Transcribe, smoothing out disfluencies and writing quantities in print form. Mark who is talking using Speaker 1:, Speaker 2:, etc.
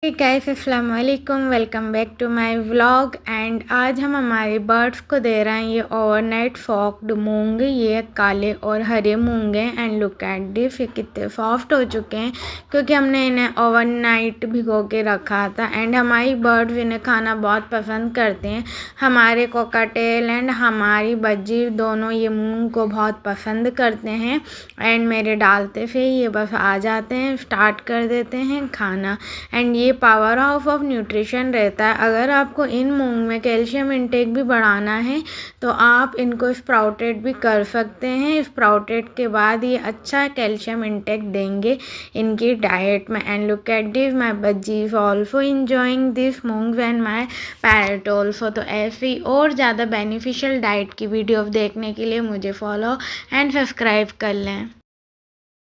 Speaker 1: हे guys, अस्सलाम वालेकुम। Welcome back to my vlog. And आज हम हमारे बर्ड्स को दे रहे हैं ये ओवरनाइट फॉक्ड मूंग। ये काले और हरे मूंग हैं। एंड लुक एट दिस, ये कितने सॉफ्ट हो चुके हैं क्योंकि हमने इन्हें ओवरनाइट भिगो के रखा था। एंड हमारी बर्ड्स इन्हें खाना बहुत पसंद करते हैं। हमारे कोकाटेल एंड हमारी बज्जी दोनों ये मूंग को बहुत पसंद करते हैं। एंड मेरे डालते से ये बस आ जाते हैं, स्टार्ट कर देते हैं खाना। एंड ये पावर हाउस ऑफ न्यूट्रिशन रहता है। अगर आपको इन मूंग में कैल्शियम इंटेक भी बढ़ाना है तो आप इनको स्प्राउटेड भी कर सकते हैं। स्प्राउटेड के बाद ये अच्छा कैल्शियम इंटेक देंगे इनकी डाइट में। And look at this, my budgie is also enjoying this मूंग्स एंड माय पैरट ऑल्सो। तो ऐसी और ज़्यादा बेनिफिशियल डाइट की वीडियो देखने के लिए मुझे फॉलो एंड सब्सक्राइब कर लें।